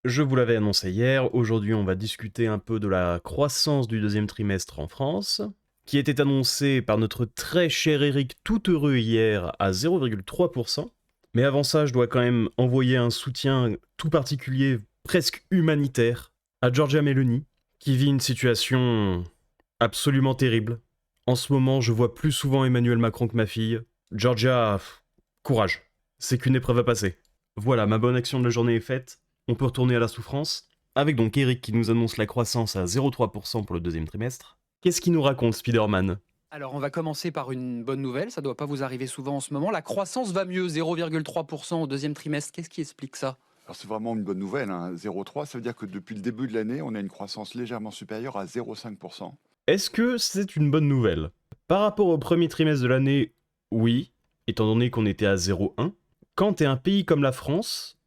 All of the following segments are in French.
Je vous l'avais annoncé hier, aujourd'hui on va discuter un peu de la croissance du deuxième trimestre en France, qui était annoncée par notre très cher Eric tout heureux hier à 0,3%. Mais avant ça, je dois quand même envoyer un soutien tout particulier, presque humanitaire, à Giorgia Meloni, qui vit une situation absolument terrible. En ce moment, je vois plus souvent Emmanuel Macron que ma fille. Giorgia, courage. C'est qu'une épreuve à passer. Voilà, ma bonne action de la journée est faite. On peut retourner à la souffrance. Avec donc Eric qui nous annonce la croissance à 0,3% pour le deuxième trimestre. Qu'est-ce qu'il nous raconte, Spider-Man? Alors, on va commencer par une bonne nouvelle, ça doit pas vous arriver souvent en ce moment. La croissance va mieux, 0,3% au deuxième trimestre. Qu'est-ce qui explique ça? Alors c'est vraiment une bonne nouvelle, hein. 0,3, ça veut dire que depuis le début de l'année, on a une croissance légèrement supérieure à 0,5%. Est-ce que c'est une bonne nouvelle? Par rapport au premier trimestre de l'année, oui, étant donné qu'on était à 0,1. Quand t'es un pays comme la France,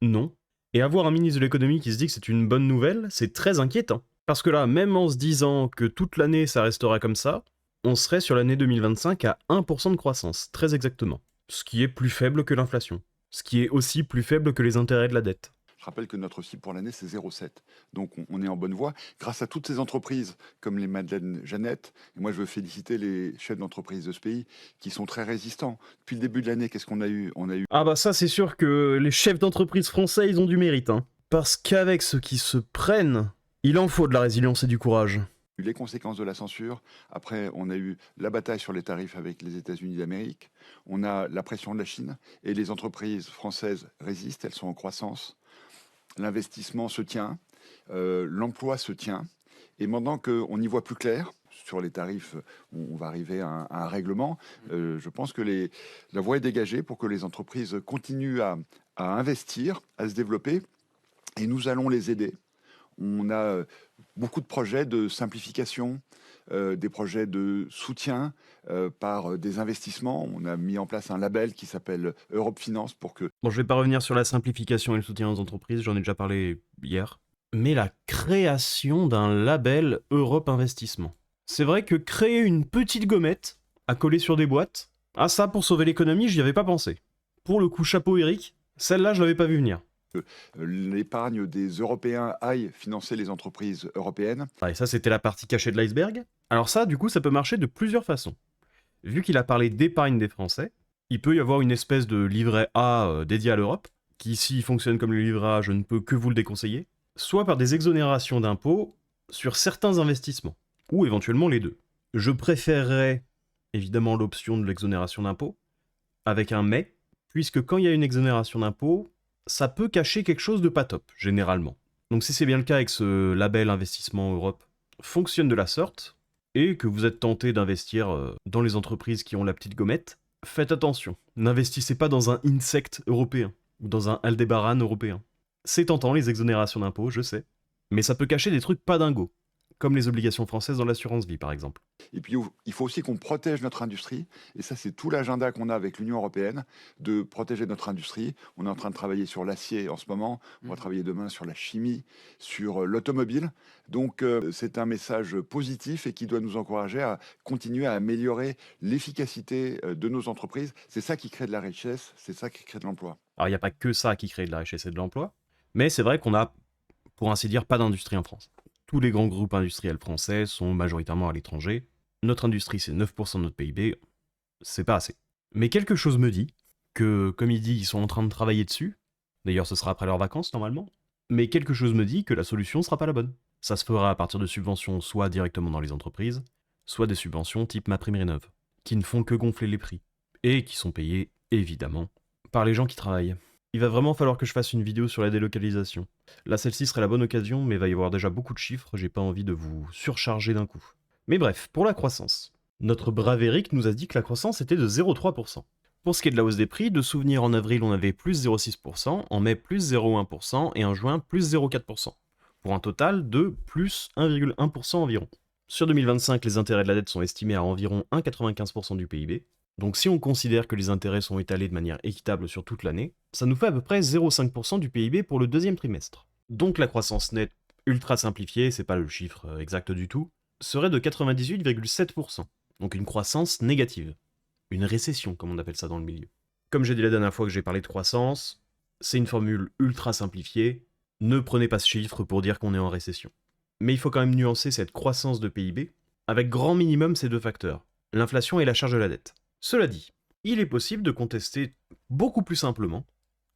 non. Et avoir un ministre de l'économie qui se dit que c'est une bonne nouvelle, c'est très inquiétant. Parce que là, même en se disant que toute l'année ça restera comme ça, on serait sur l'année 2025 à 1% de croissance, très exactement. Ce qui est plus faible que l'inflation. Ce qui est aussi plus faible que les intérêts de la dette. Je rappelle que notre cible pour l'année, c'est 0,7. Donc on est en bonne voie grâce à toutes ces entreprises comme les Madeleine Jeannette. Et moi, je veux féliciter les chefs d'entreprise de ce pays qui sont très résistants. Depuis le début de l'année, qu'est-ce qu'on a eu? On a eu Ah bah ça c'est sûr que les chefs d'entreprise français ils ont du mérite, hein. Parce qu'avec ceux qui se prennent, il en faut de la résilience et du courage. les conséquences de la censure. Après, on a eu la bataille sur les tarifs avec les États-Unis d'Amérique. On a la pression de la Chine. Et les entreprises françaises résistent, elles sont en croissance. L'investissement se tient, l'emploi se tient. Et maintenant qu'on y voit plus clair sur les tarifs, on va arriver à un règlement. Je pense que la voie est dégagée pour que les entreprises continuent à investir, à se développer. Et nous allons les aider. On a beaucoup de projets de simplification, des projets de soutien par des investissements. On a mis en place un label qui s'appelle Europe Finance pour que... Bon, je vais pas revenir sur la simplification et le soutien aux entreprises, j'en ai déjà parlé hier. Mais la création d'un label Europe Investissement. C'est vrai que créer une petite gommette à coller sur des boîtes, ah ça pour sauver l'économie, j'y avais pas pensé. Pour le coup, chapeau Eric, celle-là je l'avais pas vu venir. l'épargne des Européens aille financer les entreprises européennes. Ah, et ça c'était la partie cachée de l'iceberg. Alors ça, du coup, ça peut marcher de plusieurs façons. Vu qu'il a parlé d'épargne des Français, il peut y avoir une espèce de livret A dédié à l'Europe, qui s'il fonctionne comme le livret A, je ne peux que vous le déconseiller, soit par des exonérations d'impôts sur certains investissements, ou éventuellement les deux. Je préférerais évidemment l'option de l'exonération d'impôts, avec un mais, puisque quand il y a une exonération d'impôts, ça peut cacher quelque chose de pas top, généralement. Donc si c'est bien le cas avec ce label Investissement Europe fonctionne de la sorte, et que vous êtes tenté d'investir dans les entreprises qui ont la petite gommette, faites attention, n'investissez pas dans un insect européen, ou dans un Aldebaran européen. C'est tentant les exonérations d'impôts, je sais, mais ça peut cacher des trucs pas dingos, comme les obligations françaises dans l'assurance vie par exemple. Et puis, il faut aussi qu'on protège notre industrie. Et ça, c'est tout l'agenda qu'on a avec l'Union européenne, de protéger notre industrie. On est en train de travailler sur l'acier en ce moment. On va travailler demain sur la chimie, sur l'automobile. Donc, c'est un message positif et qui doit nous encourager à continuer à améliorer l'efficacité de nos entreprises. C'est ça qui crée de la richesse, c'est ça qui crée de l'emploi. Alors il n'y a pas que ça qui crée de la richesse et de l'emploi, mais c'est vrai qu'on a, pour ainsi dire, pas d'industrie en France. Tous les grands groupes industriels français sont majoritairement à l'étranger. Notre industrie, c'est 9% de notre PIB, c'est pas assez. Mais quelque chose me dit que, comme il dit, ils sont en train de travailler dessus. D'ailleurs, ce sera après leurs vacances, normalement. Mais quelque chose me dit que la solution sera pas la bonne. Ça se fera à partir de subventions soit directement dans les entreprises, soit des subventions type MaPrimeRénov', qui ne font que gonfler les prix, et qui sont payées, évidemment, par les gens qui travaillent. Il va vraiment falloir que je fasse une vidéo sur la délocalisation. Là, celle-ci serait la bonne occasion, mais il va y avoir déjà beaucoup de chiffres, j'ai pas envie de vous surcharger d'un coup. Mais bref, pour la croissance. Notre brave Eric nous a dit que la croissance était de 0,3%. Pour ce qui est de la hausse des prix, de souvenir en avril on avait plus 0,6%, en mai plus 0,1% et en juin plus 0,4%. Pour un total de plus 1,1% environ. Sur 2025, les intérêts de la dette sont estimés à environ 1,95% du PIB. Donc si on considère que les intérêts sont étalés de manière équitable sur toute l'année, ça nous fait à peu près 0,5% du PIB pour le deuxième trimestre. Donc la croissance nette, ultra simplifiée, c'est pas le chiffre exact du tout, serait de 98,7%. Donc une croissance négative. Une récession, comme on appelle ça dans le milieu. Comme j'ai dit la dernière fois que j'ai parlé de croissance, c'est une formule ultra simplifiée, Ne prenez pas ce chiffre pour dire qu'on est en récession. Mais il faut quand même nuancer cette croissance de PIB avec grand minimum ces deux facteurs, l'inflation et la charge de la dette. Cela dit, il est possible de contester beaucoup plus simplement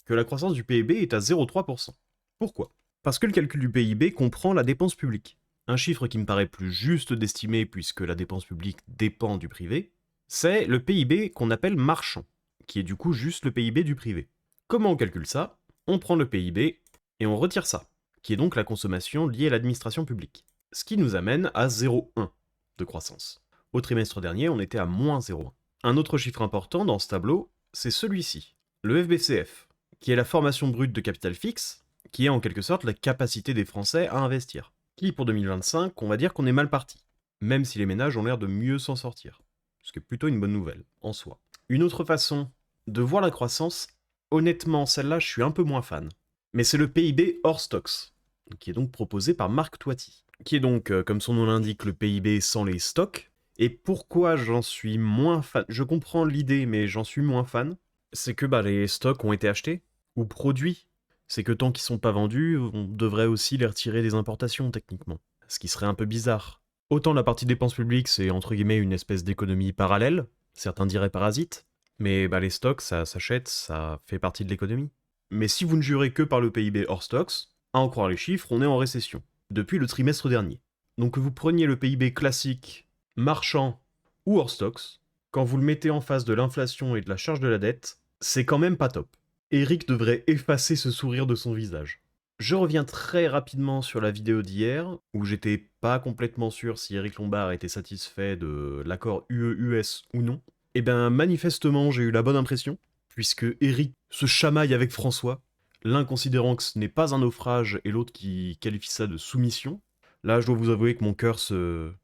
que la croissance du PIB est à 0,3%. Pourquoi ? Parce que le calcul du PIB comprend la dépense publique. Un chiffre qui me paraît plus juste d'estimer puisque la dépense publique dépend du privé, c'est le PIB qu'on appelle marchand, qui est du coup juste le PIB du privé. Comment on calcule ça ? On prend le PIB et on retire ça, qui est donc la consommation liée à l'administration publique. Ce qui nous amène à 0,1 de croissance. Au trimestre dernier, on était à moins 0,1. Un autre chiffre important dans ce tableau, c'est celui-ci, le FBCF, qui est la formation brute de capital fixe, qui est en quelque sorte la capacité des Français à investir. Qui, pour 2025, on va dire qu'on est mal parti, même si les ménages ont l'air de mieux s'en sortir. Ce qui est plutôt une bonne nouvelle, en soi. Une autre façon de voir la croissance, honnêtement, celle-là, je suis un peu moins fan. Mais c'est le PIB hors stocks, qui est donc proposé par Marc Toiti, qui est donc, comme son nom l'indique, le PIB sans les stocks. Et pourquoi j'en suis moins fan ? Je comprends l'idée, mais j'en suis moins fan. C'est que les stocks ont été achetés, ou produits. C'est que tant qu'ils sont pas vendus, on devrait aussi les retirer des importations, techniquement. Ce qui serait un peu bizarre. Autant la partie dépenses publiques, c'est entre guillemets une espèce d'économie parallèle, certains diraient parasite, mais les stocks, ça s'achète, ça fait partie de l'économie. Mais si vous ne jurez que par le PIB hors stocks, à en croire les chiffres, on est en récession, depuis le trimestre dernier. Donc que vous preniez le PIB classique, marchand ou hors stocks, quand vous le mettez en face de l'inflation et de la charge de la dette, c'est quand même pas top. Eric devrait effacer ce sourire de son visage. Je reviens très rapidement sur la vidéo d'hier, où j'étais pas complètement sûr si Eric Lombard était satisfait de l'accord UE-US ou non. Et manifestement, j'ai eu la bonne impression, puisque Eric se chamaille avec François, l'un considérant que ce n'est pas un naufrage et l'autre qui qualifie ça de soumission. Là, je dois vous avouer que mon cœur se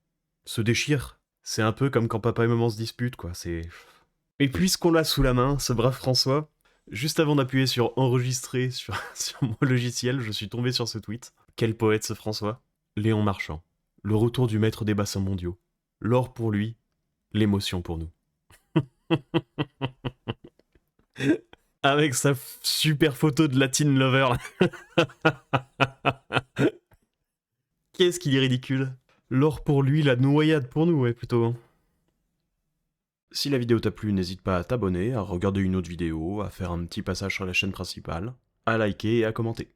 déchire. C'est un peu comme quand papa et maman se disputent, quoi. Et puisqu'on l'a sous la main, ce brave François, juste avant d'appuyer sur enregistrer sur mon logiciel, je suis tombé sur ce tweet. Quel poète ce François. Léon Marchand. Le retour du maître des bassins mondiaux. L'or pour lui, l'émotion pour nous. Avec sa super photo de Latin Lover. Qu'est-ce qu'il est ridicule. L'or pour lui, la noyade pour nous, ouais, plutôt. Si la vidéo t'a plu, n'hésite pas à t'abonner, à regarder une autre vidéo, à faire un petit passage sur la chaîne principale, à liker et à commenter.